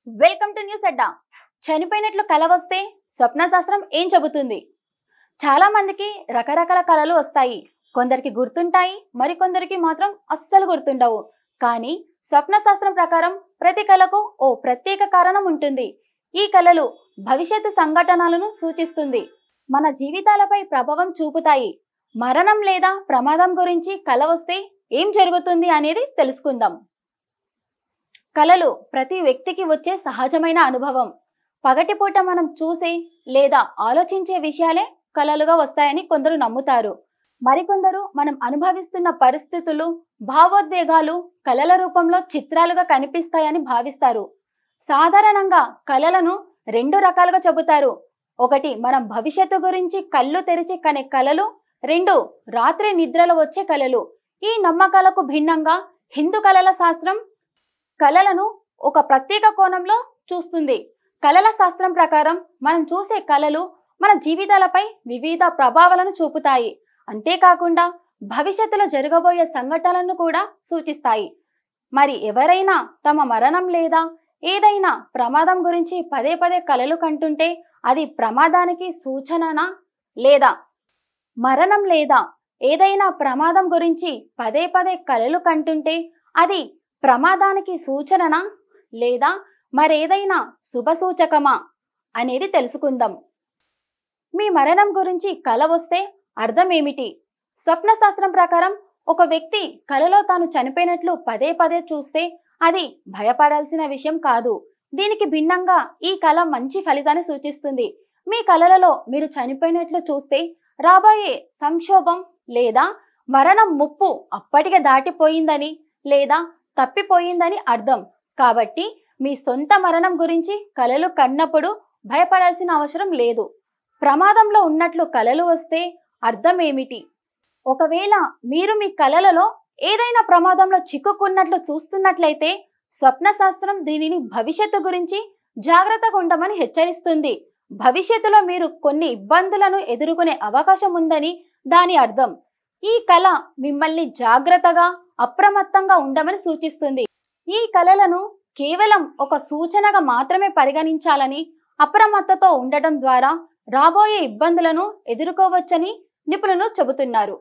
Welcome to news అడ్డా. చనిపోయినట్లు కల వస్తే స్వప్న శాస్త్రం ఏం చెబుతుంది? చాలా మందికి రకరకాల కలలు వస్తాయి. కొందరికి గుర్తుంటాయి, మరికొందరికి మాత్రం అస్సలు గుర్తుండవు. కానీ స్వప్న శాస్త్రం ప్రకారం ప్రతి కలకు ఓ ప్రత్యేక కారణం ఉంటుంది. ఈ కలలు భవిష్యత్తు సంఘటనలను సూచిస్తుంది, మన జీవితాలపై ప్రభావం చూపుతాయి. మరణం లేదా ప్రమాదం గురించి కల వస్తే ఏం జరుగుతుంది అనేది తెలుసుకుందాం. కలలు ప్రతి వ్యక్తికి వచ్చే సహజమైన అనుభవం. పగటిపూట మనం చూసే లేదా ఆలోచించే విషయాలే కలలుగా వస్తాయని కొందరు నమ్ముతారు. మరికొందరు మనం అనుభవిస్తున్న పరిస్థితులు, భావోద్వేగాలు కలల రూపంలో చిత్రాలుగా కనిపిస్తాయని భావిస్తారు. సాధారణంగా కలలను రెండు రకాలుగా చెబుతారు. ఒకటి, మనం భవిష్యత్తు గురించి కళ్ళు తెరిచి కనే కలలు. రెండు, రాత్రి నిద్రలో వచ్చే కలలు. ఈ నమ్మకాలకు భిన్నంగా హిందూ కలల శాస్త్రం కలలను ఒక ప్రత్యేక కోణంలో చూస్తుంది. కలల శాస్త్రం ప్రకారం మనం చూసే కలలు మన జీవితాలపై వివిధ ప్రభావాలను చూపుతాయి. అంతేకాకుండా భవిష్యత్తులో జరగబోయే సంఘటనలను కూడా సూచిస్తాయి. మరి ఎవరైనా తమ మరణం లేదా ఏదైనా ప్రమాదం గురించి పదే పదే కలలు కంటుంటే అది ప్రమాదానికి సూచననా? లేదా మరణం లేదా ఏదైనా ప్రమాదం గురించి పదే పదే కలలు కంటుంటే అది ప్రమాదానికి సూచననా లేదా మరేదైనా శుభ సూచకమా అనేది తెలుసుకుందాం. మీ మరణం గురించి కల వస్తే అర్థం ఏమిటి? స్వప్న శాస్త్రం ప్రకారం ఒక వ్యక్తి కలలో తాను చనిపోయినట్లు పదే పదే చూస్తే అది భయపడాల్సిన విషయం కాదు. దీనికి భిన్నంగా ఈ కల మంచి ఫలితాన్ని సూచిస్తుంది. మీ కలలలో మీరు చనిపోయినట్లు చూస్తే రాబోయే సంక్షోభం లేదా మరణం ముప్పు అప్పటికే దాటిపోయిందని లేదా తప్పిపోయిందని అర్థం. కాబట్టి మీ సొంత మరణం గురించి కలలు కన్నప్పుడు భయపడాల్సిన అవసరం లేదు. ప్రమాదంలో ఉన్నట్లు కలలు వస్తే అర్థం ఏమిటి? ఒకవేళ మీరు మీ కలలలో ఏదైనా ప్రమాదంలో చిక్కుకున్నట్లు చూస్తున్నట్లయితే స్వప్న శాస్త్రం దీనిని భవిష్యత్తు గురించి జాగ్రత్తగా ఉండమని హెచ్చరిస్తుంది. భవిష్యత్తులో మీరు కొన్ని ఇబ్బందులను ఎదుర్కొనే అవకాశం ఉందని దాని అర్థం. ఈ కల మిమ్మల్ని జాగ్రత్తగా అప్రమత్తంగా ఉండమని సూచిస్తుంది. ఈ కలలను కేవలం ఒక సూచనగా మాత్రమే పరిగణించాలని, అప్రమత్తతో ఉండటం ద్వారా రాబోయే ఇబ్బందులను ఎదుర్కోవచ్చని నిపుణులు చెబుతున్నారు.